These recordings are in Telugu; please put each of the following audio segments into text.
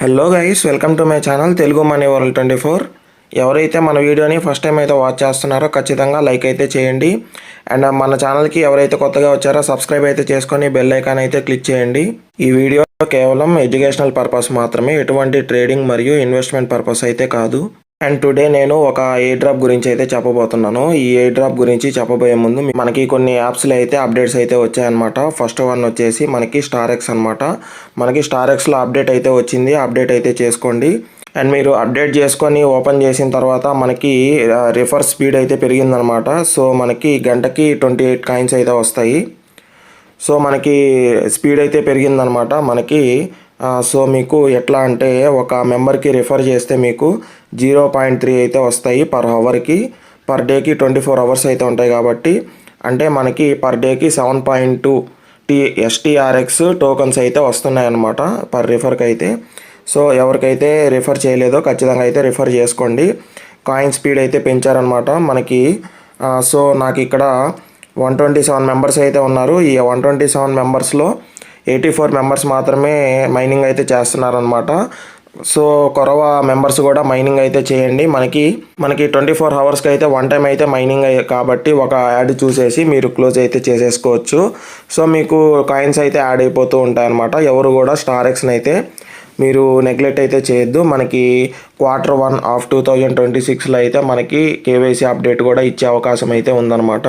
Hello guys, welcome to my channel Telugu money world 24. ఎవరైతే మన వీడియోని ఫస్ట్ టైం అయితే వాచ్ చేస్తున్నారో ఖచ్చితంగా లైక్ అయితే చేయండి. అండ్ మన ఛానల్కి ఎవరైతే కొత్తగా వచ్చారో సబ్స్క్రైబ్ అయితే చేసుకొని బెల్ ఐకాన్ అయితే క్లిక్ చేయండి. ఈ వీడియో కేవలం ఎడ్యుకేషనల్ పర్పస్ మాత్రమే, ఎటువంటి ట్రేడింగ్ మరియు ఇన్వెస్ట్మెంట్ పర్పస్ అయితే కాదు. అండ్ టుడే నేను ఒక ఎయిర్ డ్రాప్ గురించి అయితే చెప్పబోతున్నాను. ఈ ఎయిర్ డ్రాప్ గురించి చెప్పబోయే ముందు మనకి కొన్ని యాప్స్లో అయితే అప్డేట్స్ అయితే వచ్చాయన్నమాట. ఫస్ట్ వన్ వచ్చేసి మనకి స్టార్ఎక్స్ అనమాట. మనకి స్టార్ఎక్స్లో అప్డేట్ అయితే వచ్చింది, అప్డేట్ అయితే చేసుకోండి. అండ్ మీరు అప్డేట్ చేసుకొని ఓపెన్ చేసిన తర్వాత మనకి రిఫర్ స్పీడ్ అయితే పెరిగిందనమాట. సో మనకి గంటకి 28 కాయిన్స్ అయితే వస్తాయి. సో మనకి స్పీడ్ అయితే పెరిగిందనమాట మనకి. సో మీకు ఎట్లా అంటే ఒక మెంబర్కి రిఫర్ చేస్తే మీకు 0.3 అయితే వస్తాయి పర్ అవర్కి. పర్ డేకి 24 అవర్స్ అయితే ఉంటాయి కాబట్టి అంటే మనకి పర్ డేకి 7.2 STRX టోకన్స్ అయితే వస్తున్నాయి అన్నమాట పర్ రిఫర్కి అయితే. సో ఎవరికైతే రిఫర్ చేయలేదో ఖచ్చితంగా అయితే రిఫర్ చేసుకోండి. కాయిన్ స్పీడ్ అయితే పెంచారనమాట మనకి. సో నాకు ఇక్కడ 127 మెంబర్స్ అయితే ఉన్నారు. ఈ 127 మెంబర్స్లో 84 మెంబర్స్ మాత్రమే మైనింగ్ అయితే చేస్తున్నారనమాట. సో కొరవ మెంబర్స్ కూడా మైనింగ్ అయితే చేయండి. మనకి 24 అవర్స్కి అయితే వన్ టైం అయితే మైనింగ్ కాబట్టి ఒక యాడ్ చూసేసి మీరు క్లోజ్ అయితే చేసేసుకోవచ్చు. సో మీకు కాయిన్స్ అయితే యాడ్ అయిపోతూ ఉంటాయి అనమాట. ఎవరు కూడా స్టార్ఎక్స్ని అయితే మీరు నెగ్లెక్ట్ అయితే చేయొద్దు. మనకి Q1 ఆఫ్ 2026లో అయితే మనకి KYC అప్డేట్ కూడా ఇచ్చే అవకాశం అయితే ఉందన్నమాట.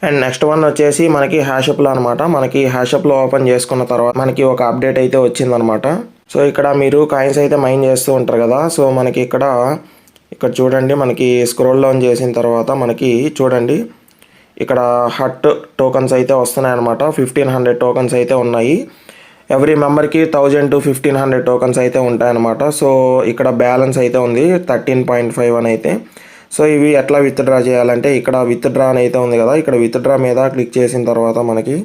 అండ్ నెక్స్ట్ వన్ వచ్చేసి మనకి హ్యాషప్లో అనమాట. మనకి హ్యాషప్లో ఓపెన్ చేసుకున్న తర్వాత మనకి ఒక అప్డేట్ అయితే వచ్చిందనమాట. సో ఇక్కడ మీరు కాయిన్స్ అయితే మైన్ చేస్తూ ఉంటారు కదా. సో మనకి ఇక్కడ చూడండి, మనకి స్క్రోల్ డౌన్ చేసిన తర్వాత మనకి చూడండి ఇక్కడ హట్ టోకన్స్ అయితే వస్తున్నాయి అనమాట. 1500 టోకన్స్ అయితే ఉన్నాయి. ఎవ్రీ మెంబర్కి 1000 to 1500 టోకన్స్ అయితే ఉంటాయన్నమాట. సో ఇక్కడ బ్యాలెన్స్ అయితే ఉంది 13.5 అని అయితే. సో ఇవి ఎట్లా విత్డ్రా చేయాలంటే ఇక్కడ విత్డ్రా అని అయితే ఉంది కదా, ఇక్కడ విత్డ్రా మీద క్లిక్ చేసిన తర్వాత మనకి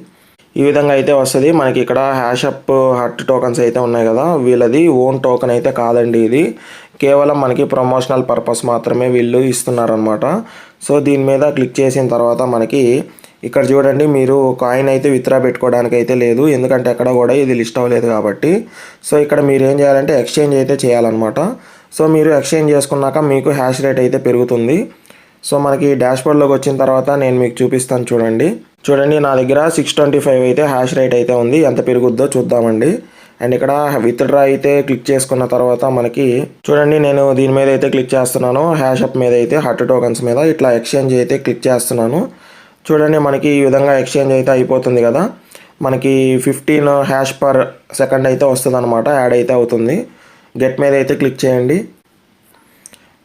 ఈ విధంగా అయితే వస్తుంది. మనకి ఇక్కడ హ్యాషప్ హట్ టోకన్స్ అయితే ఉన్నాయి కదా, వీళ్ళది ఓన్ టోకెన్ అయితే కాదండి. ఇది కేవలం మనకి ప్రమోషనల్ పర్పస్ మాత్రమే వీళ్ళు ఇస్తున్నారనమాట. సో దీని మీద క్లిక్ చేసిన తర్వాత మనకి ఇక్కడ చూడండి, మీరు కాయిన్ అయితే విత్డ్రా పెట్టుకోవడానికి అయితే లేదు, ఎందుకంటే ఎక్కడ కూడా ఇది లిస్ట్ అవ్వలేదు కాబట్టి. సో ఇక్కడ మీరు ఏం చేయాలంటే ఎక్స్చేంజ్ అయితే చేయాలన్నమాట. సో మీరు ఎక్స్చేంజ్ చేసుకున్నాక మీకు హ్యాష్ రేట్ అయితే పెరుగుతుంది. సో మనకి డాష్బోర్డ్లోకి వచ్చిన తర్వాత నేను మీకు చూపిస్తాను. చూడండి నా దగ్గర 625 అయితే హ్యాష్ రేట్ అయితే ఉంది. ఎంత పెరుగుద్దో చూద్దామండి. అండ్ ఇక్కడ విత్డ్రా అయితే క్లిక్ చేసుకున్న తర్వాత మనకి చూడండి, నేను దీని మీద అయితే క్లిక్ చేస్తున్నాను. హ్యాషప్ మీద అయితే హట్ టోకన్స్ మీద ఇట్లా ఎక్స్చేంజ్ అయితే క్లిక్ చేస్తున్నాను. చూడండి మనకి ఈ విధంగా ఎక్స్చేంజ్ అయితే అయిపోతుంది కదా. మనకి 15 హ్యాష్ పర్ సెకండ్ అయితే వస్తుంది అనమాట, యాడ్ అయితే అవుతుంది. గెట్ మీద అయితే క్లిక్ చేయండి.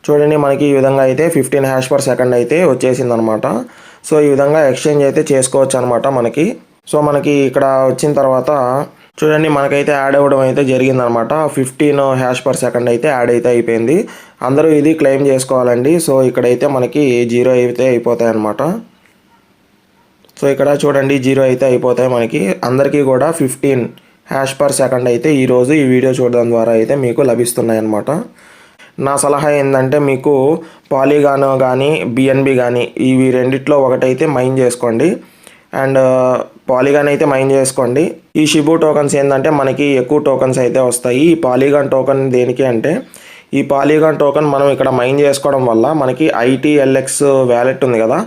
చూడండి మనకి ఈ విధంగా అయితే 15 హ్యాష్ పర్ సెకండ్ అయితే వచ్చేసింది అనమాట. సో ఈ విధంగా ఎక్స్చేంజ్ అయితే చేసుకోవచ్చు అనమాట మనకి. సో మనకి ఇక్కడ వచ్చిన తర్వాత చూడండి మనకైతే యాడ్ అవ్వడం అయితే జరిగిందనమాట. 15 హ్యాష్ పర్ సెకండ్ అయితే యాడ్ అయితే అయిపోయింది. అందరూ ఇది క్లెయిమ్ చేసుకోవాలండి. సో ఇక్కడైతే మనకి 0 అయితే అయిపోతాయి అనమాట. సో ఇక్కడ చూడండి 0 అయితే అయిపోతాయి మనకి. అందరికీ కూడా 15 హ్యాష్ పర్ సెకండ్ అయితే ఈరోజు ఈ వీడియో చూడడం ద్వారా అయితే మీకు లభిస్తున్నాయి అన్నమాట. నా సలహా ఏంటంటే మీకు పాలిగాన్ కానీ BNB కానీ ఇవి రెండిట్లో ఒకటైతే మైన్ చేసుకోండి. అండ్ పాలిగాన్ అయితే మైన్ చేసుకోండి. ఈ షిబు టోకన్స్ ఏంటంటే మనకి ఎక్కువ టోకన్స్ అయితే వస్తాయి. ఈ పాలిగాన్ టోకన్ దేనికి అంటే ఈ పాలిగాన్ టోకన్ మనం ఇక్కడ మైన్ చేసుకోవడం వల్ల మనకి ITLX వ్యాలెట్ ఉంది కదా,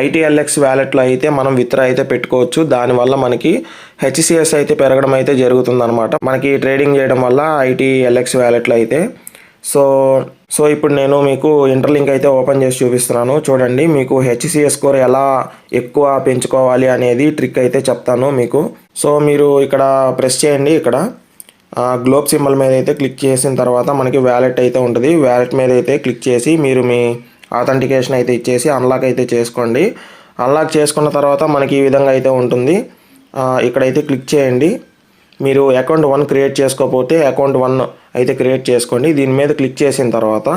ITLX వ్యాలెట్లో అయితే మనం విత్డ్రా అయితే పెట్టుకోవచ్చు. దానివల్ల మనకి HCS అయితే పెరగడం అయితే జరుగుతుందన్నమాట మనకి ట్రేడింగ్ చేయడం వల్ల ITLX వ్యాలెట్లో అయితే. సో ఇప్పుడు నేను మీకు ఇంటర్లింక్ అయితే ఓపెన్ చేసి చూపిస్తున్నాను. చూడండి మీకు HCS స్కోర్ ఎలా ఎక్కువ పెంచుకోవాలి అనేది ట్రిక్ అయితే చెప్తాను మీకు. సో మీరు ఇక్కడ ప్రెస్ చేయండి. ఇక్కడ గ్లోబ్ సింబల్ మీద అయితే క్లిక్ చేసిన తర్వాత మనకి వ్యాలెట్ అయితే ఉంటుంది. వ్యాలెట్ మీద అయితే క్లిక్ చేసి మీరు మీ ఆథెంటికేషన్ అయితే ఇచ్చేసి అన్లాక్ అయితే చేసుకోండి. అన్లాక్ చేసుకున్న తర్వాత మనకి ఈ విధంగా అయితే ఉంటుంది. ఇక్కడైతే క్లిక్ చేయండి. మీరు అకౌంట్ 1 క్రియేట్ చేసుకోకపోతే అకౌంట్ 1 అయితే క్రియేట్ చేసుకోండి. దీని మీద క్లిక్ చేసిన తర్వాత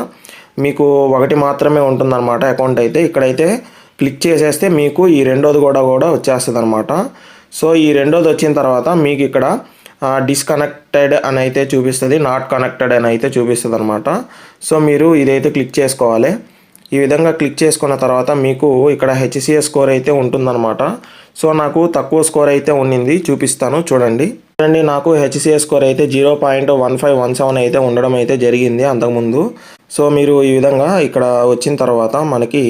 మీకు ఒకటి మాత్రమే ఉంటుందన్నమాట అకౌంట్ అయితే. ఇక్కడైతే క్లిక్ చేసేస్తే మీకు ఈ రెండోది కూడా వచ్చేస్తుంది అనమాట. సో ఈ రెండోది వచ్చిన తర్వాత మీకు ఇక్కడ డిస్కనెక్టెడ్ అని అయితే చూపిస్తుంది, నాట్ కనెక్టెడ్ అని అయితే చూపిస్తుంది అనమాట. సో మీరు ఇదైతే క్లిక్ చేసుకోవాలి. ఈ విధంగా క్లిక్ చేసుకున్న తర్వాత మీకు ఇక్కడ HCS స్కోర్ అయితే ఉంటుందన్నమాట. సో నాకు తక్కువ స్కోర్ అయితే ఉన్నింది, చూపిస్తాను చూడండి. చూడండి, నాకు హెచ్సిఎస్ స్కోర్ అయితే 0.1517 అయితే ఉండడం అయితే జరిగింది అంతకుముందు. సో మీరు ఈ విధంగా ఇక్కడ వచ్చిన తర్వాత మనకి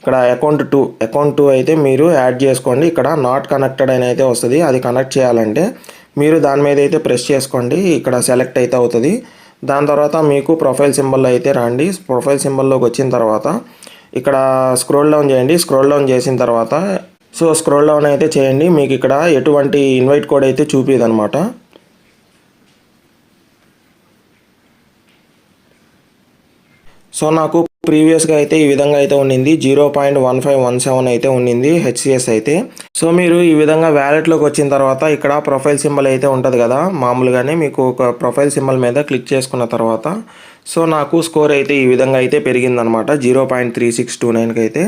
ఇక్కడ అకౌంట్ 2 అయితే మీరు యాడ్ చేసుకోండి. ఇక్కడ నాట్ కనెక్టెడ్ అని అయితే వస్తుంది. అది కనెక్ట్ చేయాలంటే మీరు దాని మీద అయితే ప్రెస్ చేసుకోండి. ఇక్కడ సెలెక్ట్ అయితే అవుతుంది. దాని తర్వాత మీకు ప్రొఫైల్ సింబల్లో అయితే రండి. ప్రొఫైల్ సింబల్లోకి వచ్చిన తర్వాత ఇక్కడ స్క్రోల్ డౌన్ చేయండి. స్క్రోల్ డౌన్ చేసిన తర్వాత స్క్రోల్ డౌన్ అయితే చేయండి. మీకు ఇక్కడ ఎటువంటి ఇన్వైట్ కోడ్ అయితే చూపిదు అనమాట. సో నాకు ప్రీవియస్గా అయితే ఈ విధంగా అయితే ఉండింది. 0.1517 అయితే ఉండింది హెచ్సిఎస్ అయితే. సో మీరు ఈ విధంగా వ్యాలెట్లోకి వచ్చిన తర్వాత ఇక్కడ ప్రొఫైల్ సింబల్ అయితే ఉంటుంది కదా, మామూలుగానే మీకు ఒక ప్రొఫైల్ సింబల్ మీద క్లిక్ చేసుకున్న తర్వాత సో నాకు స్కోర్ అయితే ఈ విధంగా అయితే పెరిగిందనమాట. 0.3629కి అయితే.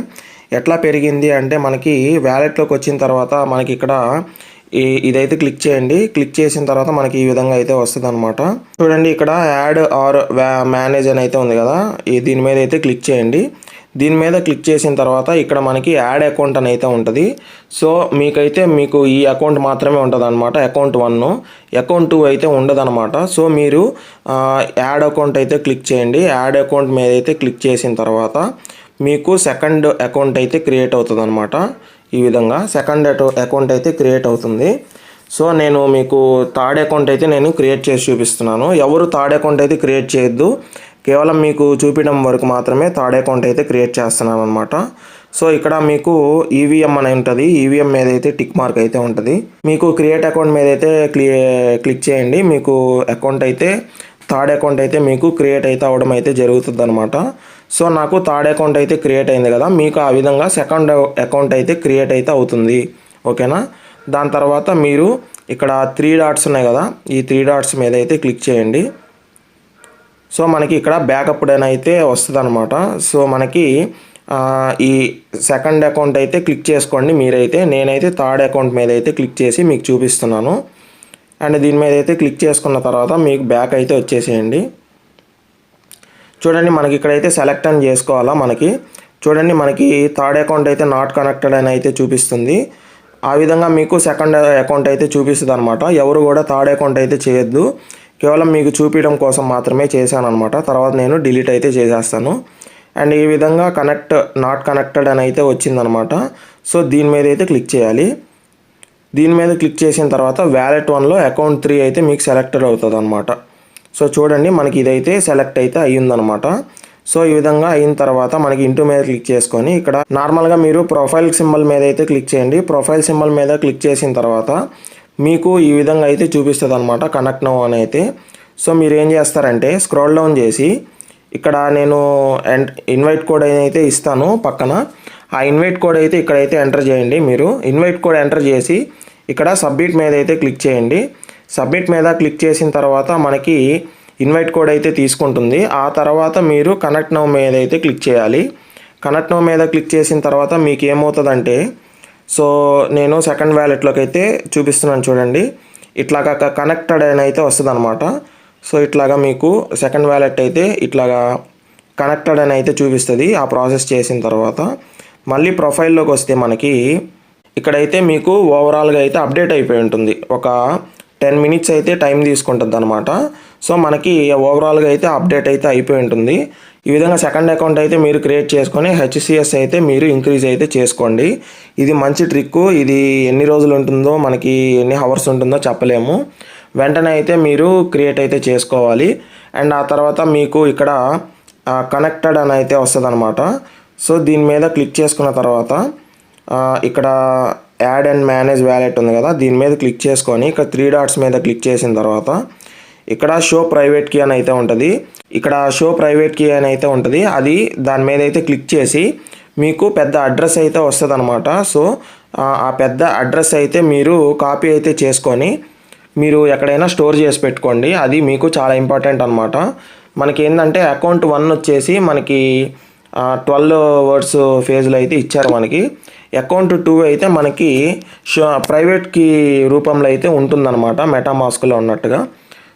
ఎట్లా పెరిగింది అంటే మనకి వ్యాలెట్లోకి వచ్చిన తర్వాత మనకి ఇక్కడ ఇదైతే క్లిక్ చేయండి. క్లిక్ చేసిన తర్వాత మనకి ఈ విధంగా అయితే వస్తుంది అనమాట. చూడండి, ఇక్కడ యాడ్ ఆర్ మేనేజ్ అని అయితే ఉంది కదా, దీని మీద అయితే క్లిక్ చేయండి. దీని మీద క్లిక్ చేసిన తర్వాత ఇక్కడ మనకి యాడ్ అకౌంట్ అని అయితే ఉంటుంది. సో మీకు ఈ అకౌంట్ మాత్రమే ఉంటుంది అనమాట. అకౌంట్ 1, అకౌంట్ 2 అయితే ఉండదు అనమాట. సో మీరు యాడ్ అకౌంట్ అయితే క్లిక్ చేయండి. యాడ్ అకౌంట్ మీద అయితే క్లిక్ చేసిన తర్వాత మీకు సెకండ్ అకౌంట్ అయితే క్రియేట్ అవుతుంది అనమాట. ఈ విధంగా సెకండ్ అకౌంట్ అయితే క్రియేట్ అవుతుంది. సో నేను మీకు థర్డ్ అకౌంట్ అయితే నేను క్రియేట్ చేసి చూపిస్తున్నాను. ఎవరు థర్డ్ అకౌంట్ అయితే క్రియేట్ చేయొద్దు, కేవలం మీకు చూపించడం వరకు మాత్రమే థర్డ్ అకౌంట్ అయితే క్రియేట్ చేస్తున్నాను అనమాట. సో ఇక్కడ మీకు ఈవీఎం అని ఉంటుంది. ఈవీఎం మీద అయితే టిక్ మార్క్ అయితే ఉంటుంది. మీకు క్రియేట్ అకౌంట్ మీద అయితే క్లిక్ చేయండి. మీకు అకౌంట్ అయితే థర్డ్ అకౌంట్ అయితే మీకు క్రియేట్ అయితే అవ్వడం అయితే జరుగుతుంది అనమాట. సో నాకు థర్డ్ అకౌంట్ అయితే క్రియేట్ అయింది కదా, మీకు ఆ విధంగా సెకండ్ అకౌంట్ అయితే క్రియేట్ అయితే అవుతుంది. ఓకేనా. దాని తర్వాత మీరు ఇక్కడ 3 డాట్స్ ఉన్నాయి కదా, ఈ 3 డాట్స్ మీద అయితే క్లిక్ చేయండి. సో మనకి ఇక్కడ బ్యాకప్ అని అయితే వస్తుంది అనమాట. సో మనకి ఈ సెకండ్ అకౌంట్ అయితే క్లిక్ చేసుకోండి మీరైతే. నేనైతే థర్డ్ అకౌంట్ మీద అయితే క్లిక్ చేసి మీకు చూపిస్తున్నాను. అండ్ దీని మీద అయితే క్లిక్ చేసుకున్న తర్వాత మీకు బ్యాక్ అయితే వచ్చేసేయండి. చూడండి, మనకి ఇక్కడైతే సెలెక్ట్ అని చేసుకోవాలా. చూడండి, మనకి థర్డ్ అకౌంట్ అయితే నాట్ కనెక్టెడ్ అని అయితే చూపిస్తుంది. ఆ విధంగా మీకు సెకండ్ అకౌంట్ అయితే చూపిస్తుంది అనమాట. ఎవరు కూడా థర్డ్ అకౌంట్ అయితే చేయొద్దు, కేవలం మీకు చూపించడం కోసం మాత్రమే చేశాను అనమాట. తర్వాత నేను డిలీట్ అయితే చేసేస్తాను. అండ్ ఈ విధంగా నాట్ కనెక్టెడ్ అని అయితే వచ్చిందనమాట. సో దీని మీద అయితే క్లిక్ చేయాలి. దీని మీద క్లిక్ చేసిన తర్వాత వ్యాలెట్ 1లో అకౌంట్ 3 అయితే మీకు సెలెక్టెడ్ అవుతుంది అనమాట. సో చూడండి, మనకి ఇదైతే సెలెక్ట్ అయితే అయ్యిందనమాట. సో ఈ విధంగా అయిన తర్వాత మనకి ఇంటూ మీద క్లిక్ చేసుకొని ఇక్కడ నార్మల్గా మీరు ప్రొఫైల్ సింబల్ మీద అయితే క్లిక్ చేయండి. ప్రొఫైల్ సింబల్ మీద క్లిక్ చేసిన తర్వాత మీకు ఈ విధంగా అయితే చూపిస్తుంది అనమాట, కనెక్ట్ నౌ అని అయితే. సో మీరు ఏం చేస్తారంటే స్క్రోల్ డౌన్ చేసి ఇక్కడ నేను ఇన్వైట్ కోడ్ అయితే ఇస్తాను పక్కన. ఆ ఇన్వైట్ కోడ్ అయితే ఇక్కడైతే ఎంటర్ చేయండి. మీరు ఇన్వైట్ కోడ్ ఎంటర్ చేసి ఇక్కడ సబ్మిట్ మీద అయితే క్లిక్ చేయండి. సబ్మిట్ మీద క్లిక్ చేసిన తర్వాత మనకి ఇన్వైట్ కోడ్ అయితే తీసుకుంటుంది. ఆ తర్వాత మీరు కనెక్ట్ నౌ మీద అయితే క్లిక్ చేయాలి. కనెక్ట్ నౌ మీద క్లిక్ చేసిన తర్వాత మీకు ఏమవుతుందంటే, సో నేను సెకండ్ వ్యాలెట్లోకి అయితే చూపిస్తున్నాను చూడండి. ఇట్లాగా కనెక్టెడ్ అని అయితే వస్తుంది అనమాట. సో ఇట్లాగా మీకు సెకండ్ వ్యాలెట్ అయితే ఇట్లాగా కనెక్టెడ్ అని అయితే చూపిస్తుంది. ఆ ప్రాసెస్ చేసిన తర్వాత మళ్ళీ ప్రొఫైల్లోకి వస్తే మనకి ఇక్కడైతే మీకు ఓవరాల్గా అయితే అప్డేట్ అయిపోయి ఉంటుంది. ఒక 10 మినిట్స్ అయితే టైం తీసుకుంటుంది అనమాట. సో మనకి ఓవరాల్గా అయితే అప్డేట్ అయితే అయిపోయి ఉంటుంది. ఈ విధంగా సెకండ్ అకౌంట్ అయితే మీరు క్రియేట్ చేసుకొని హెచ్సిఎస్ అయితే మీరు ఇంక్రీజ్ అయితే చేసుకోండి. ఇది మంచి ట్రిక్. ఇది ఎన్ని రోజులు ఉంటుందో, మనకి ఎన్ని అవర్స్ ఉంటుందో చెప్పలేము. వెంటనే అయితే మీరు క్రియేట్ అయితే చేసుకోవాలి. అండ్ ఆ తర్వాత మీకు ఇక్కడ కనెక్టెడ్ అని అయితే వస్తుంది అనమాట. సో దీని మీద క్లిక్ చేసుకున్న తర్వాత ఇక్కడ యాడ్ అండ్ మేనేజ్ వ్యాలెట్ ఉంది కదా, దీని మీద క్లిక్ చేసుకొని ఇక్కడ 3 డాట్స్ మీద క్లిక్ చేసిన తర్వాత ఇక్కడ షో ప్రైవేట్ కీ అని అయితే ఉంటుంది. ఇక్కడ షో ప్రైవేట్ కీ అని అయితే ఉంటుంది. అది దాని మీద అయితే క్లిక్ చేసి మీకు పెద్ద అడ్రస్ అయితే వస్తుంది అనమాట. సో ఆ పెద్ద అడ్రస్ అయితే మీరు కాపీ అయితే చేసుకొని మీరు ఎక్కడైనా స్టోర్ చేసి పెట్టుకోండి. అది మీకు చాలా ఇంపార్టెంట్ అనమాట. మనకి ఏంటంటే అకౌంట్ 1 వచ్చేసి మనకి 12 వర్డ్స్ ఫేజ్లో అయితే ఇచ్చారు మనకి. అకౌంట్ 2 అయితే మనకి ప్రైవేట్ కీ రూపంలో అయితే ఉంటుందన్నమాట, మెటామాస్క్లో ఉన్నట్టుగా.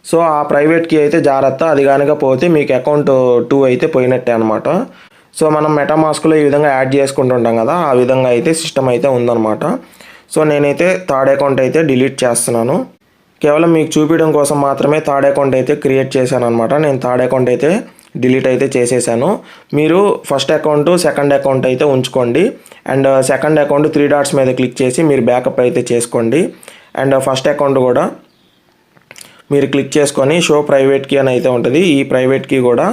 సో ఆ ప్రైవేట్ కీ అయితే జాగ్రత్త, అది కనుక పోతే మీకు అకౌంట్ 2 అయితే పోయినట్టే అనమాట. సో మనం మెటామాస్క్లో ఈ విధంగా యాడ్ చేసుకుంటుంటాం కదా, ఆ విధంగా అయితే సిస్టమ్ అయితే ఉందన్నమాట. సో నేనైతే థర్డ్ అకౌంట్ అయితే డిలీట్ చేస్తున్నాను. కేవలం మీకు చూపించడం కోసం మాత్రమే థర్డ్ అకౌంట్ అయితే క్రియేట్ చేశాను అనమాట. నేను థర్డ్ అకౌంట్ అయితే డిలీట్ అయితే చేసేసాను. మీరు ఫస్ట్ అకౌంట్, సెకండ్ అకౌంట్ అయితే ఉంచుకోండి. అండ్ సెకండ్ అకౌంట్ 3 డాట్స్ మీద క్లిక్ చేసి మీరు బ్యాకప్ అయితే చేసుకోండి. అండ్ ఫస్ట్ అకౌంట్ కూడా మీరు క్లిక్ చేసుకొని షో ప్రైవేట్ కీ అని అయితే ఉంటుంది. ఈ ప్రైవేట్ కీ కూడా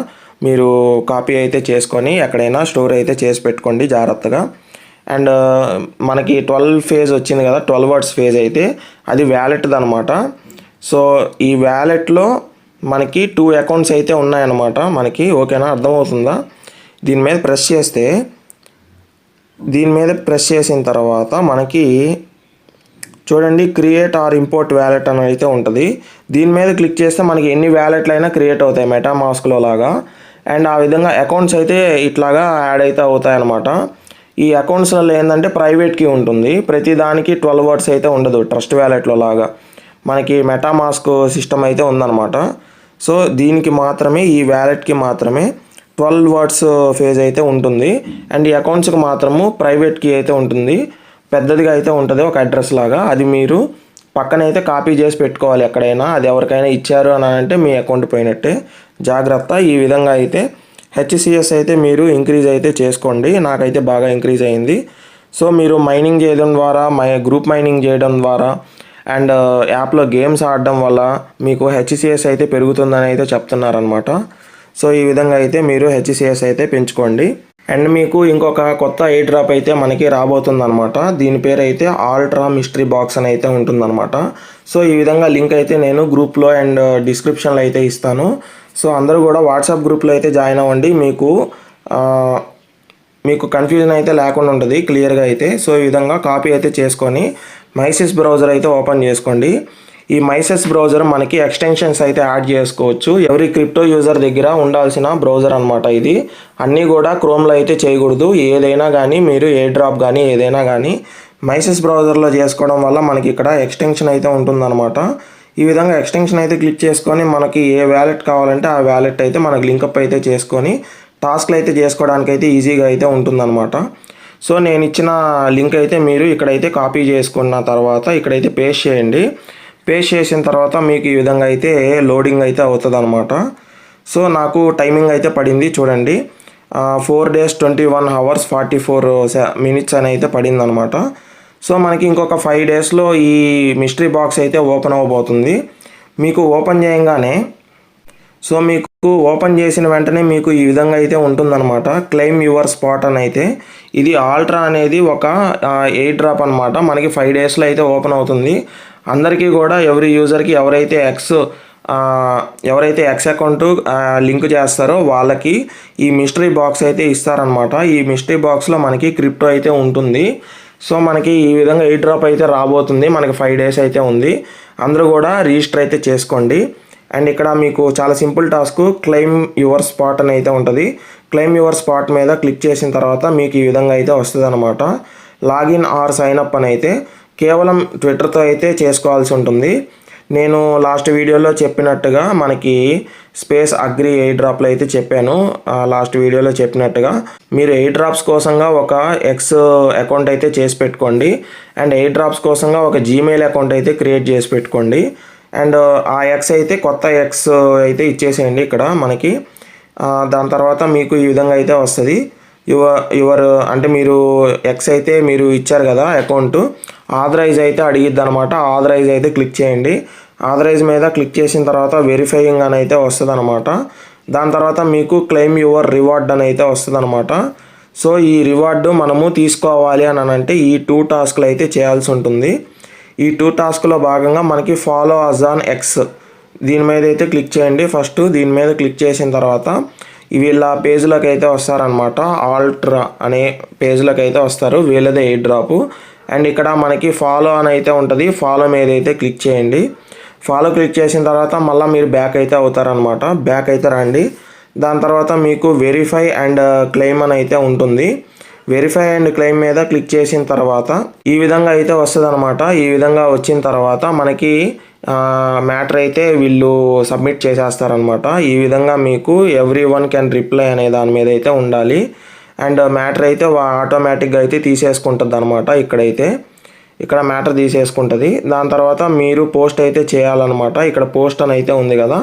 మీరు కాపీ అయితే చేసుకొని ఎక్కడైనా స్టోర్ అయితే చేసి పెట్టుకోండి జాగ్రత్తగా. అండ్ మనకి 12 ఫేజ్ వచ్చింది కదా, 12 వర్డ్స్ ఫేజ్ అయితే అది వ్యాలెట్ది అనమాట. సో ఈ వ్యాలెట్లో మనకి 2 అకౌంట్స్ అయితే ఉన్నాయన్నమాట మనకి. ఓకేనా, అర్థమవుతుందా? దీని మీద ప్రెస్ చేసిన తర్వాత మనకి చూడండి క్రియేట్ ఆర్ ఇంపోర్ట్ వ్యాలెట్ అని అయితే ఉంటుంది. దీని మీద క్లిక్ చేస్తే మనకి ఎన్ని వ్యాలెట్లు అయినా క్రియేట్ అవుతాయి మెటామాస్క్లో లాగా. అండ్ ఆ విధంగా అకౌంట్స్ అయితే ఇట్లాగా యాడ్ అయితే అవుతాయి అన్నమాట. ఈ అకౌంట్స్లలో ఏంటంటే ప్రైవేట్ కీ ఉంటుంది. ప్రతి దానికి 12 వర్డ్స్ అయితే ఉండదు. ట్రస్ట్ వ్యాలెట్లో లాగా మనకి మెటామాస్క్ సిస్టమ్ అయితే ఉందన్నమాట. సో దీనికి మాత్రమే, ఈ వ్యాలెట్కి మాత్రమే 12 వర్డ్స్ ఫేజ్ అయితే ఉంటుంది. అండ్ ఈ అకౌంట్స్కి మాత్రము ప్రైవేట్ కీ అయితే ఉంటుంది. పెద్దదిగా అయితే ఉంటుంది, ఒక అడ్రస్ లాగా. అది మీరు పక్కన అయితే కాపీ చేసి పెట్టుకోవాలి ఎక్కడైనా. అది ఎవరికైనా ఇచ్చారు అని అంటే మీ అకౌంట్ పోయినట్టే, జాగ్రత్త. ఈ విధంగా అయితే హెచ్సిఎస్ అయితే మీరు ఇంక్రీజ్ అయితే చేసుకోండి. నాకైతే బాగా ఇంక్రీజ్ అయింది. సో మీరు మైనింగ్ చేయడం ద్వారా, గ్రూప్ మైనింగ్ చేయడం ద్వారా అండ్ యాప్లో గేమ్స్ ఆడడం వల్ల మీకు హెచ్సిఎస్ అయితే పెరుగుతుందని అయితే చెప్తున్నారనమాట. సో ఈ విధంగా అయితే మీరు హెచ్సిఎస్ అయితే పెంచుకోండి. అండ్ మీకు ఇంకొక కొత్త ఎయిర్ డ్రాప్ అయితే మనకి రాబోతుంది అనమాట. దీని పేరు అయితే ఆల్ట్రా మిస్టరీ బాక్స్ అని అయితే ఉంటుందన్నమాట. సో ఈ విధంగా లింక్ అయితే నేను గ్రూప్లో అండ్ డిస్క్రిప్షన్లో అయితే ఇస్తాను. సో అందరూ కూడా వాట్సాప్ గ్రూప్లో అయితే జాయిన్ అవ్వండి. మీకు కన్ఫ్యూజన్ అయితే లేకుండా ఉంటుంది క్లియర్గా అయితే. సో ఈ విధంగా కాపీ అయితే చేసుకొని మైసెస్ బ్రౌజర్ అయితే ఓపెన్ చేసుకోండి. ఈ మైసెస్ బ్రౌజర్ మనకి ఎక్స్టెన్షన్స్ అయితే యాడ్ చేసుకోవచ్చు. ఎవరి క్రిప్టో యూజర్ దగ్గర ఉండాల్సిన బ్రౌజర్ అనమాట ఇది. అన్నీ కూడా క్రోమ్లో అయితే చేయకూడదు. ఏదైనా కానీ మీరు ఎయిర్ డ్రాప్ కానీ ఏదైనా కానీ మైసెస్ బ్రౌజర్లో చేసుకోవడం వల్ల మనకి ఇక్కడ ఎక్స్టెన్షన్ అయితే ఉంటుందన్నమాట. ఈ విధంగా ఎక్స్టెన్షన్ అయితే క్లిక్ చేసుకొని మనకి ఏ వ్యాలెట్ కావాలంటే ఆ వ్యాలెట్ అయితే మనకి లింకప్ అయితే చేసుకొని టాస్క్లు అయితే చేసుకోవడానికి అయితే ఈజీగా అయితే ఉంటుందన్నమాట. సో నేను ఇచ్చిన లింక్ అయితే మీరు ఇక్కడైతే కాపీ చేసుకున్న తర్వాత ఇక్కడైతే పేస్ట్ చేయండి. పేస్ట్ చేసిన తర్వాత మీకు ఈ విధంగా అయితే లోడింగ్ అయితే అవుతుంది అనమాట. సో నాకు టైమింగ్ అయితే పడింది చూడండి, 4 days 21 hours 44 minutes అని అయితే పడింది అనమాట. సో మనకి ఇంకొక 5 daysలో ఈ మిస్టరీ బాక్స్ అయితే ఓపెన్ అవ్వబోతుంది. మీకు ఓపెన్ చేయగానే మీకు ఓపెన్ చేసిన వెంటనే మీకు ఈ విధంగా అయితే ఉంటుందన్నమాట. క్లెయిమ్ యువర్ స్పాట్ అని అయితే. ఇది ఆల్ట్రా అనేది ఒక ఎయిర్ డ్రాప్ అనమాట. మనకి 5 daysలో అయితే ఓపెన్ అవుతుంది. అందరికీ కూడా ఎవరి యూజర్కి ఎవరైతే ఎక్స్ అకౌంట్ లింక్ చేస్తారో వాళ్ళకి ఈ మిస్టరీ బాక్స్ అయితే ఇస్తారనమాట. ఈ మిస్టరీ బాక్స్లో మనకి క్రిప్టో అయితే ఉంటుంది. సో మనకి ఈ విధంగా ఎయిర్ డ్రాప్ అయితే రాబోతుంది. మనకి 5 days అయితే ఉంది. అందరూ కూడా రిజిస్టర్ అయితే చేసుకోండి. అండ్ ఇక్కడ మీకు చాలా simple task, claim your spot అని అయితే ఉంటుంది. క్లెయిమ్ యువర్ స్పాట్ మీద క్లిక్ చేసిన తర్వాత మీకు ఈ విధంగా అయితే వస్తుంది అనమాట. లాగిన్ ఆర్ సైన్ అప్ అని అయితే కేవలం ట్విట్టర్తో అయితే చేసుకోవాల్సి ఉంటుంది. నేను లాస్ట్ వీడియోలో చెప్పినట్టుగా మనకి స్పేస్ అగ్రి ఎయిర్ డ్రాప్లో అయితే చెప్పాను. లాస్ట్ వీడియోలో చెప్పినట్టుగా మీరు ఎయిర్ డ్రాప్స్ కోసంగా ఒక ఎక్స్ అకౌంట్ అయితే చేసి పెట్టుకోండి. అండ్ ఎయిర్ డ్రాప్స్ కోసంగా ఒక జీమెయిల్ అకౌంట్ అయితే క్రియేట్ చేసి పెట్టుకోండి. అండ్ ఆ ఎక్స్ అయితే కొత్త ఎక్స్ అయితే ఇచ్చేసేయండి ఇక్కడ మనకి. దాని తర్వాత మీకు ఈ విధంగా అయితే వస్తుంది. యువర్ అంటే మీరు ఎక్స్ అయితే మీరు ఇచ్చారు కదా అకౌంట్, ఆథరైజ్ అయితే అడిగిద్ది అనమాట. ఆథరైజ్ అయితే క్లిక్ చేయండి. ఆథరైజ్ మీద క్లిక్ చేసిన తర్వాత వెరిఫైయింగ్ అని అయితే వస్తుంది అనమాట. దాని తర్వాత మీకు క్లెయిమ్ యువర్ రివార్డ్ అని అయితే వస్తుంది అనమాట. సో ఈ రివార్డు మనము తీసుకోవాలి అని అంటే ఈ 2 టాస్క్లు అయితే చేయాల్సి ఉంటుంది. ఈ 2 టాస్క్లో భాగంగా మనకి ఫాలో అస్ ఆన్ ఎక్స్ దీని మీద అయితే క్లిక్ చేయండి. ఫస్ట్ దీని మీద క్లిక్ చేసిన తర్వాత వీళ్ళ పేజ్లోకి అయితే వస్తారనమాట. ఆల్ట్రా అనే పేజ్లోకి అయితే వస్తారు. వీళ్ళదే ఎయిర్ డ్రాప్. అండ్ ఇక్కడ మనకి ఫాలో అని అయితే ఉంటుంది. ఫాలో మీద అయితే క్లిక్ చేయండి. ఫాలో క్లిక్ చేసిన తర్వాత మళ్ళీ మీరు బ్యాక్ అయితే అవుతారనమాట. బ్యాక్ అయితే రండి. దాని తర్వాత మీకు వెరిఫై అండ్ క్లెయిమ్ అని అయితే ఉంటుంది. వెరిఫై అండ్ క్లెయిమ్ మీద క్లిక్ చేసిన తర్వాత ఈ విధంగా అయితే వస్తుంది అనమాట. ఈ విధంగా వచ్చిన తర్వాత మనకి మ్యాటర్ అయితే వీళ్ళు సబ్మిట్ చేసేస్తారనమాట. ఈ విధంగా మీకు ఎవ్రీవన్ కెన్ రిప్లై అనే దాని మీద అయితే ఉండాలి. అండ్ మ్యాటర్ అయితే ఆటోమేటిక్గా అయితే తీసేసుకుంటుంది అనమాట. ఇక్కడైతే ఇక్కడ మ్యాటర్ తీసేసుకుంటుంది. దాని తర్వాత మీరు పోస్ట్ అయితే చేయాలన్నమాట. ఇక్కడ పోస్ట్ అని అయితే ఉంది కదా,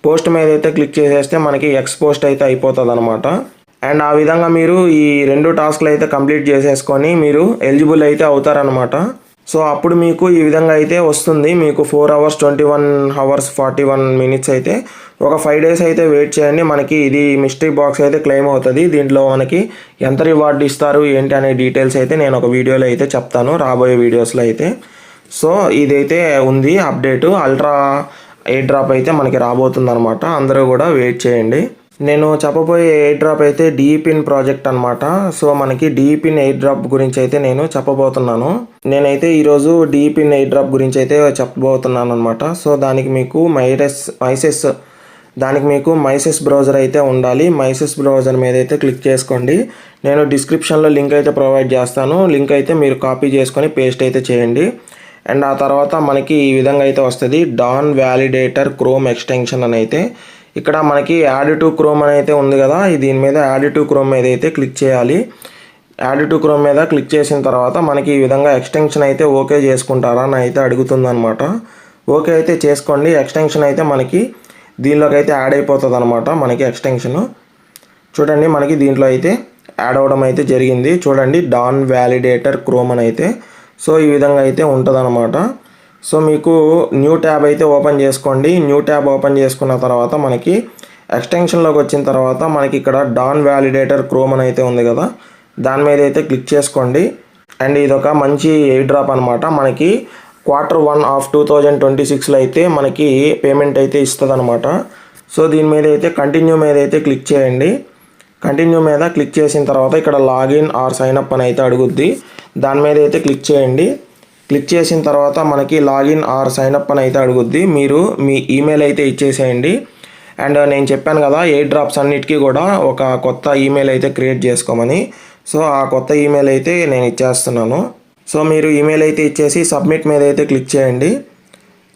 పోస్ట్ మీద అయితే క్లిక్ చేసేస్తే మనకి ఎక్స్ పోస్ట్ అయితే అయిపోతుంది అనమాట. అండ్ ఆ విధంగా మీరు ఈ 2 టాస్క్లు అయితే కంప్లీట్ చేసేసుకొని మీరు ఎలిజిబుల్ అయితే అవుతారనమాట. సో అప్పుడు మీకు ఈ విధంగా అయితే వస్తుంది. మీకు 4 hours 21 hours 41 minutes అయితే ఒక 5 days అయితే వెయిట్ చేయండి. మనకి ఇది మిస్టరీ బాక్స్ అయితే క్లెయిమ్ అవుతుంది. దీంట్లో మనకి ఎంత రివార్డ్ ఇస్తారు ఏంటి అనే డీటెయిల్స్ అయితే నేను ఒక వీడియోలో అయితే చెప్తాను, రాబోయే వీడియోస్లో అయితే. సో ఇదైతే ఉంది అప్డేటు. అల్ట్రా ఎయిర్ డ్రాప్ అయితే మనకి రాబోతుంది అనమాట. అందరూ కూడా వెయిట్ చేయండి. నేను చెప్పబోయే ఎయిర్ డ్రాప్ అయితే డీపిన్ ప్రాజెక్ట్ అనమాట. సో మనకి డీపిన్ ఎయిర్ డ్రాప్ గురించి అయితే నేను చెప్పబోతున్నాను. నేనైతే ఈరోజు డీపిన్ ఎయిర్ డ్రాప్ గురించి అయితే చెప్పబోతున్నాను అనమాట. సో దానికి మీకు మైసెస్ బ్రౌజర్ అయితే ఉండాలి. మైసెస్ బ్రౌజర్ మీద అయితే క్లిక్ చేసుకోండి. నేను డిస్క్రిప్షన్లో లింక్ అయితే ప్రొవైడ్ చేస్తాను. లింక్ అయితే మీరు కాపీ చేసుకొని పేస్ట్ అయితే చేయండి. అండ్ ఆ తర్వాత మనకి ఈ విధంగా అయితే వస్తుంది, డాన్ వ్యాలిడేటర్ క్రోమ్ ఎక్స్టెన్షన్ అని అయితే. ఇక్కడ మనకి యాడ్ టు క్రోమ్ అని అయితే ఉంది కదా, దీని మీద యాడ్ టు క్రోమ్ మీద అయితే క్లిక్ చేయాలి. యాడ్ టు క్రోమ్ మీద క్లిక్ చేసిన తర్వాత మనకి ఈ విధంగా ఎక్స్టెన్షన్ అయితే ఓకే చేసుకుంటారా అని అయితే అడుగుతుంది అనమాట. ఓకే అయితే చేసుకోండి. ఎక్స్టెన్షన్ అయితే మనకి దీనిలోకి అయితే యాడ్ అయిపోతుంది అనమాట. మనకి ఎక్స్టెన్షన్ చూడండి, మనకి దీంట్లో అయితే యాడ్ అవ్వడం అయితే జరిగింది. చూడండి, డాన్ వ్యాలిడేటర్ క్రోమ్ అని అయితే. సో ఈ విధంగా అయితే ఉంటుంది అనమాట. సో మీకు న్యూ ట్యాబ్ అయితే ఓపెన్ చేసుకోండి. న్యూ ట్యాబ్ ఓపెన్ చేసుకున్న తర్వాత మనకి ఎక్స్టెన్షన్లోకి వచ్చిన తర్వాత మనకి ఇక్కడ డాన్ వ్యాలిడేటర్ క్రోమ్ అని అయితే ఉంది కదా, దాని మీద అయితే క్లిక్ చేసుకోండి. అండ్ ఇది ఒక మంచి ఎయిర్ డ్రాప్ అనమాట. మనకి Q1 of 2026లో అయితే మనకి పేమెంట్ అయితే ఇస్తుంది అనమాట. సో దీని మీద అయితే కంటిన్యూ మీద అయితే క్లిక్ చేయండి. కంటిన్యూ మీద క్లిక్ చేసిన తర్వాత ఇక్కడ లాగిన్ ఆర్ సైన్ అప్ అని అయితే అడుగుద్ది. దాని మీద అయితే క్లిక్ చేయండి. క్లిక్ చేసిన తర్వాత మనకి లాగిన్ ఆర్ సైన్ అప్ అని అయితే అడుగుద్ది. మీరు మీ ఈమెయిల్ అయితే ఇచ్చేసేయండి. అండ్ నేను చెప్పాను కదా ఎయిర్ డ్రాప్స్ అన్నిటికీ కూడా ఒక కొత్త ఈమెయిల్ అయితే క్రియేట్ చేసుకోమని. సో ఆ కొత్త ఈమెయిల్ అయితే నేను ఇచ్చేస్తున్నాను. సో మీరు ఈమెయిల్ అయితే ఇచ్చేసి సబ్మిట్ మీద అయితే క్లిక్ చేయండి.